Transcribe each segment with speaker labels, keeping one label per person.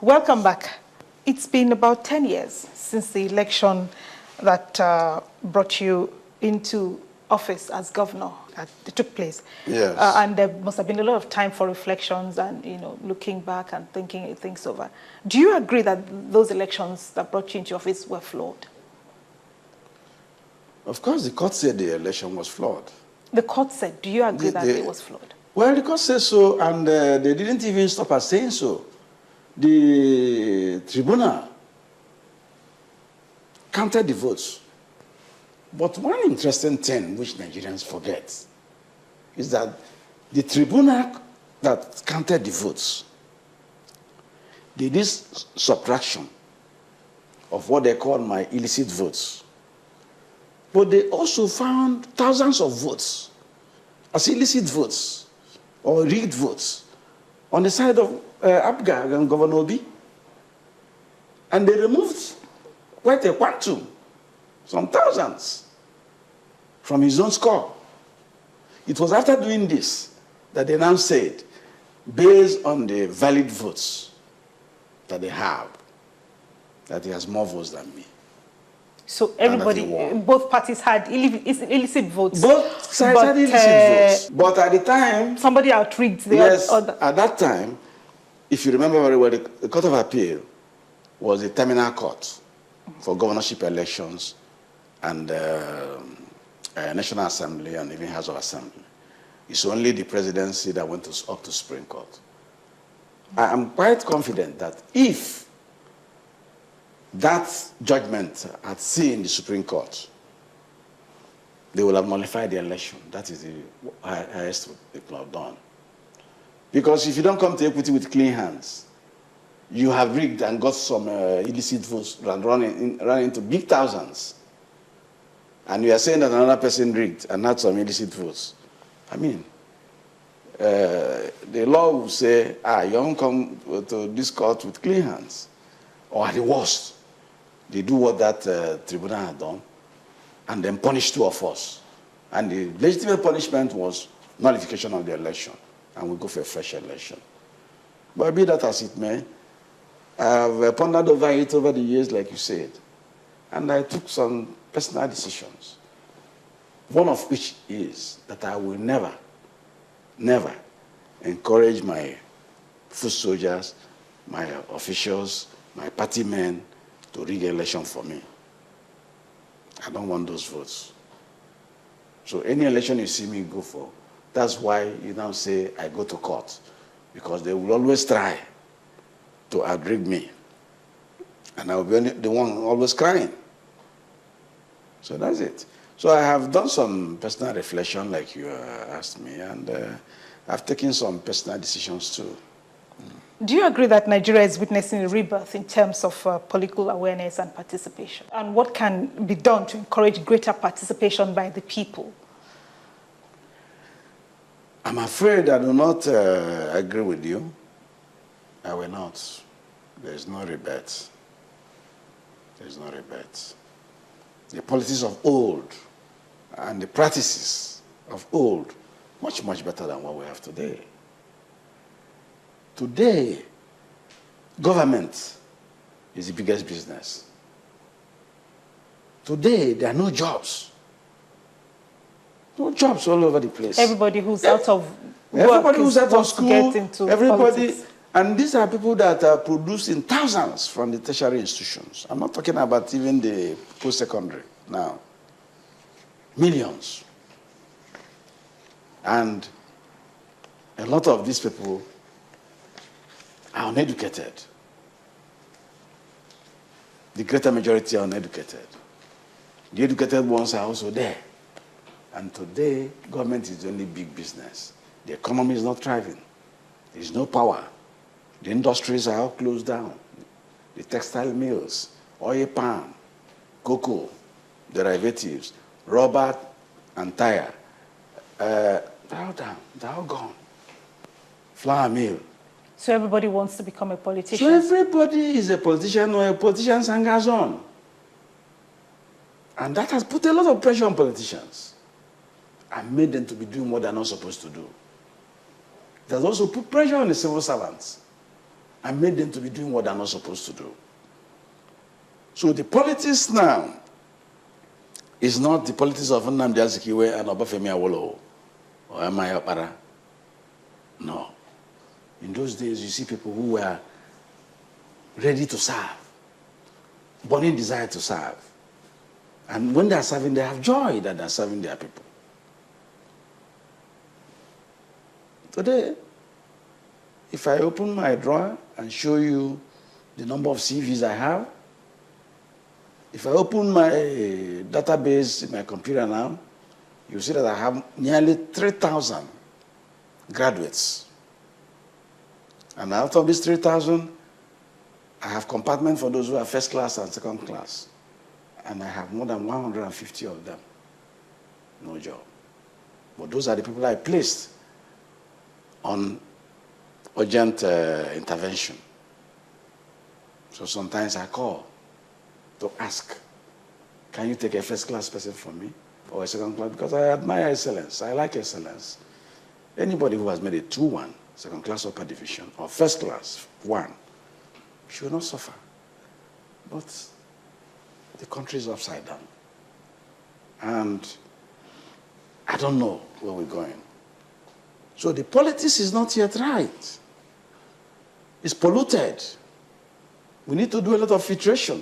Speaker 1: Welcome back. It's been about 10 years since the election that brought you into office as governor that took place.
Speaker 2: Yes.
Speaker 1: And there must have been a lot of time for reflections and, looking back and thinking things over. Do you agree that those elections that brought you into office were flawed?
Speaker 2: Of course, the court said the election was flawed.
Speaker 1: The court said, do you agree that it was flawed?
Speaker 2: Well, the court said so, and they didn't even stop at saying so. The tribunal counted the votes. But one interesting thing which Nigerians forget is that the tribunal that counted the votes did this subtraction of what they call my illicit votes. But they also found thousands of votes as illicit votes or rigged votes on the side of Abga and Governor Obi. And they removed quite a quantum, some thousands, from his own score. It was after doing this that they now said, based on the valid votes that they have, that he has more votes than me.
Speaker 1: So everybody, both parties had illicit votes.
Speaker 2: Both sides had illicit votes. But at the time...
Speaker 1: Somebody outrigged the other.
Speaker 2: At that time, if you remember very well, the Court of Appeal was the terminal court for governorship elections and National Assembly and even House of Assembly. It's only the presidency that went up to Supreme Court. I am quite confident that if that judgment had seen the Supreme Court, they will have nullified the election. That is the highest they could have done. Because if you don't come to equity with clean hands, you have rigged and got some illicit votes and run into big thousands. And you are saying that another person rigged and had some illicit votes. I mean, the law will say, you don't come to this court with clean hands. Or at the worst, they do what that tribunal had done and then punish two of us. And the legitimate punishment was nullification of the election, and we go for a fresh election. But be that as it may, I've pondered over it over the years, like you said, and I took some personal decisions, one of which is that I will never, never encourage my foot soldiers, my officials, my party men to rig election for me. I don't want those votes. So any election you see me go for, that's why you now say I go to court, because they will always try to outrig me. And I will be the one always crying. So that's it. So I have done some personal reflection like you asked me, and I've taken some personal decisions too.
Speaker 1: Do you agree that Nigeria is witnessing a rebirth in terms of political awareness and participation? And what can be done to encourage greater participation by the people?
Speaker 2: I'm afraid I do not agree with you. I will not. There is no rebirth. There is no rebirth. The politics of old and the practices of old, much, much better than what we have today. Today, government is the biggest business. Today, there are no jobs. No jobs all over the place.
Speaker 1: Everybody who's out of work,
Speaker 2: everybody who's out of school,
Speaker 1: get into politics.
Speaker 2: And these are people that are producing thousands from the tertiary institutions. I'm not talking about even the post-secondary now. Millions. And a lot of these people are uneducated. The greater majority are uneducated. The educated ones are also there. And today, government is the only big business. The economy is not thriving. There is no power. The industries are all closed down. The textile mills, oil palm, cocoa, derivatives, rubber and tire, they're all down, they're all gone. Flour mill.
Speaker 1: So everybody wants to become a politician?
Speaker 2: So everybody is a politician or a politician's hangers on. And that has put a lot of pressure on politicians and made them to be doing what they're not supposed to do. It has also put pressure on the civil servants. and made them to be doing what they're not supposed to do. So the politics now is not the politics of Anambra State and Obafemi Awolowo or Amaya Okpara. No. In those days, you see people who were ready to serve, burning desire to serve. And when they are serving, they have joy that they are serving their people. Today, if I open my drawer and show you the number of CVs I have, if I open my database in my computer now, you see that I have nearly 3,000 graduates. And out of these 3,000, I have compartments for those who are first class and second class. And I have more than 150 of them. No job. But those are the people I placed on urgent intervention. So sometimes I call to ask, can you take a first class person for me or a second class? Because I admire excellence. I like excellence. Anybody who has made a 2-1, second class upper division, or first class 1, should not suffer. But the country is upside down. And I don't know where we're going. So the politics is not yet right. It's polluted. We need to do a lot of filtration.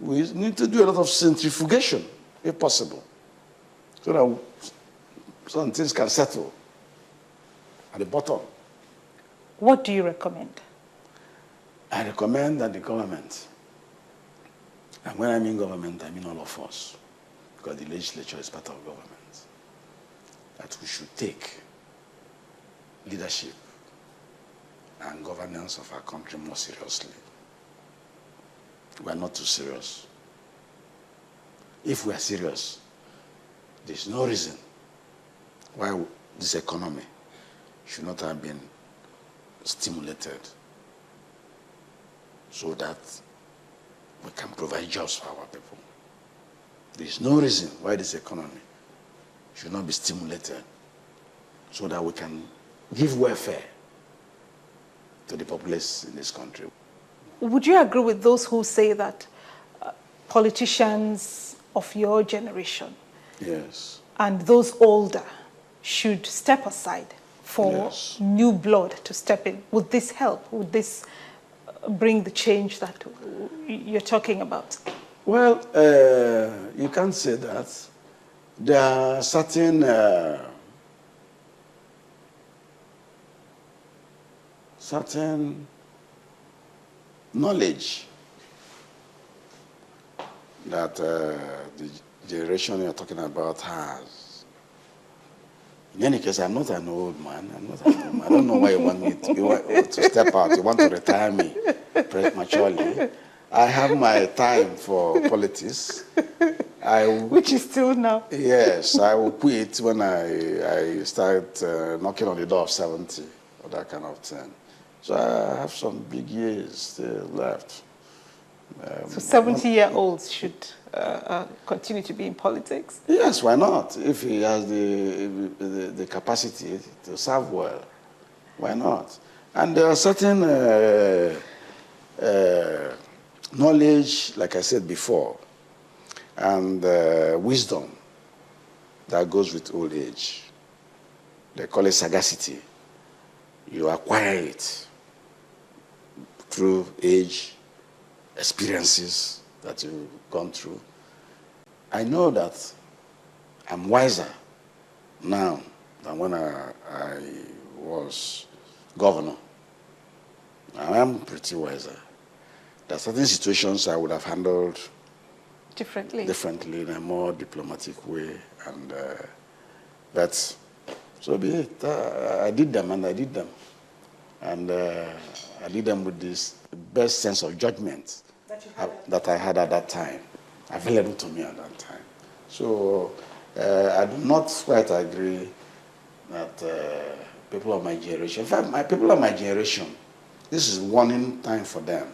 Speaker 2: We need to do a lot of centrifugation, if possible, so that some things can settle at the bottom.
Speaker 1: What do you recommend?
Speaker 2: I recommend that the government, and when I mean government, I mean all of us, because the legislature is part of government, that we should take leadership and governance of our country more seriously. We are not too serious. If we are serious, there's no reason why this economy should not have been stimulated so that we can provide jobs for our people. There's no reason why this economy should not be stimulated so that we can give welfare to the populace in this country.
Speaker 1: Would you agree with those who say that politicians of your generation,
Speaker 2: yes,
Speaker 1: and those older should step aside for
Speaker 2: yes,
Speaker 1: new blood to step in? Would this help? Would this bring the change that you're talking about?
Speaker 2: Well, you can't say that. There are certain knowledge that the generation you're talking about has. In any case, I'm not an old man. I don't know why you want me to step out. You want to retire me prematurely. I have my time for politics.
Speaker 1: Which is still now.
Speaker 2: Yes, I will quit when I start knocking on the door of 70 or that kind of thing. So I have some big years still left.
Speaker 1: So 70-year-olds should continue to be in politics?
Speaker 2: Yes, why not? If he has the capacity to serve well, why not? And there are certain knowledge, like I said before, and wisdom that goes with old age. They call it sagacity. You acquire it through age, experiences that you've gone through. I know that I'm wiser now than when I was governor. I am pretty wiser. There are certain situations I would have handled differently in a more diplomatic way, and but so be it. I did them, and I did them with this best sense of judgment that I had at that time, available to me at that time. So I do not quite agree that people of my generation, in fact, people of my generation, this is warning time for them,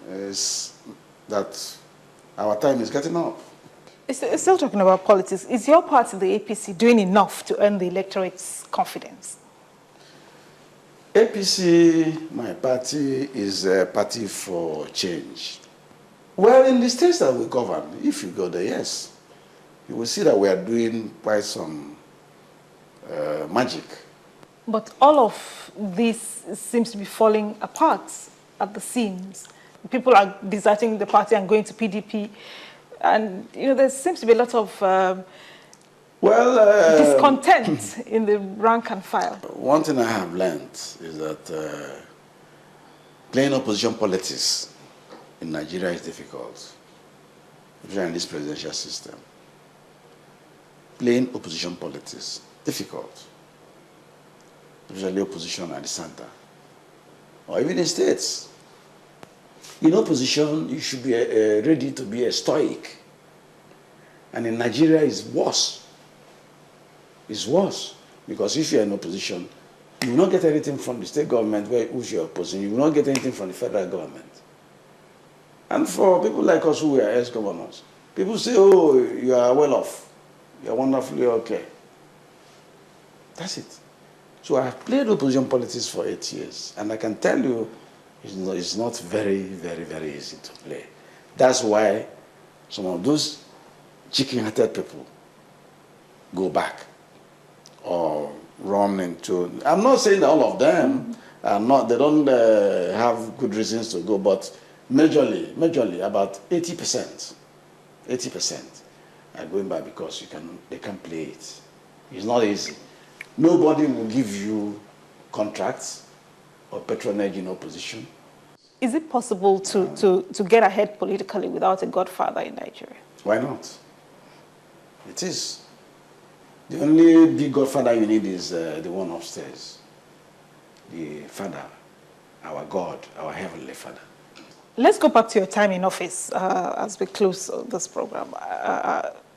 Speaker 2: is that our time is getting up.
Speaker 1: Still talking about politics, is your party, the APC, doing enough to earn the electorate's confidence?
Speaker 2: APC, my party, is a party for change. Well, in the states that we govern, if you go there, yes, you will see that we are doing quite some magic.
Speaker 1: But all of this seems to be falling apart at the seams. People are deserting the party and going to PDP. And, there seems to be a lot of discontent in the rank and file.
Speaker 2: One thing I have learned is that playing opposition politics in Nigeria is difficult, especially in this presidential system. Playing opposition politics, difficult, especially opposition at the center, or even in states. In opposition, you should be ready to be a stoic. And in Nigeria, it's worse. It's worse. Because if you're in opposition, you will not get anything from the state government which you're opposing. You will not get anything from the federal government. And for people like us who are ex-governors, people say, oh, you are well off. You are wonderfully okay. That's it. So I have played opposition politics for 8 years. And I can tell you, it's not very, very, very easy to play. That's why some of those chicken-hearted people go back or run into. I'm not saying that all of them are not. They don't have good reasons to go, but majorly about 80% are going back because they can't play it. It's not easy. Nobody will give you contracts or patronage in opposition.
Speaker 1: Is it possible to get ahead politically without a godfather in Nigeria?
Speaker 2: Why not? It is. The only big godfather you need is the one upstairs. The Father, our God, our Heavenly Father.
Speaker 1: Let's go back to your time in office as we close this program.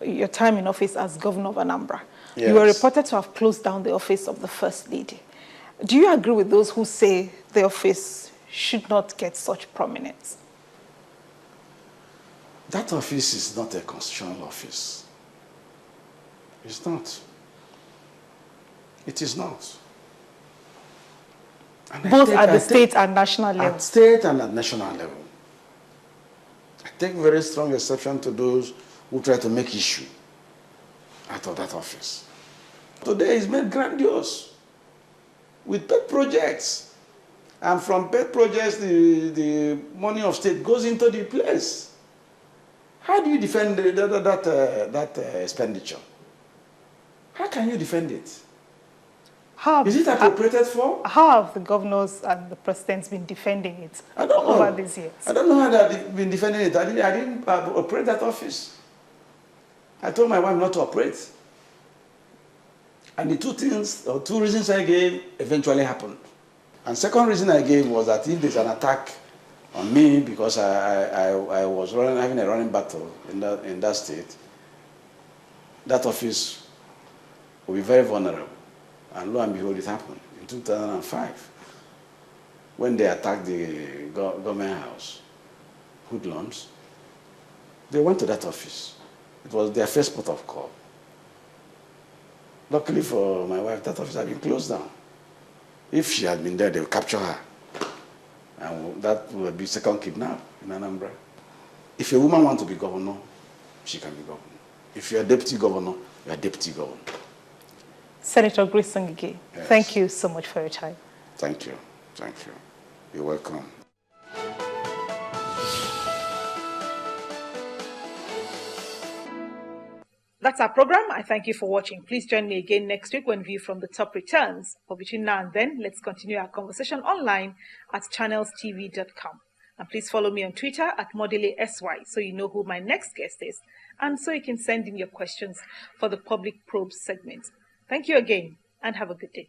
Speaker 1: Your time in office as Governor of Anambra. Yes. You were reported to have closed down the office of the First Lady. Do you agree with those who say the office should not get such prominence?
Speaker 2: That office is not a constitutional office. It's not. It is not. And
Speaker 1: both at the state and national level?
Speaker 2: At state and at national level. I take very strong exception to those who try to make issue out of that office. Today is made grandiose with pet projects. And from pet projects, the money of state goes into the place. How do you defend that expenditure? How can you defend it? Is it appropriated for?
Speaker 1: How have the governors and the presidents been defending it over these years?
Speaker 2: I don't know how they've been defending it. I didn't operate that office. I told my wife not to operate. And the two reasons I gave eventually happened. And second reason I gave was that if there's an attack on me because I was having a running battle in that state, that office will be very vulnerable. And lo and behold, it happened in 2005 when they attacked the government house, hoodlums. They went to that office. It was their first port of call. Luckily for my wife, that office had been closed down. If she had been there, they would capture her. And that would be second kidnap in Anambra. If a woman wants to be governor, she can be governor. If you're a deputy governor, you're a deputy governor.
Speaker 1: Senator Chris Ngige,
Speaker 2: yes.
Speaker 1: Thank you so much for your time.
Speaker 2: Thank you. Thank you. You're welcome.
Speaker 1: That's our program. I thank you for watching. Please join me again next week when View from the Top returns. But between now and then, let's continue our conversation online at channelstv.com. And please follow me on Twitter at ModeleSY so you know who my next guest is and so you can send in your questions for the Public Probes segment. Thank you again and have a good day.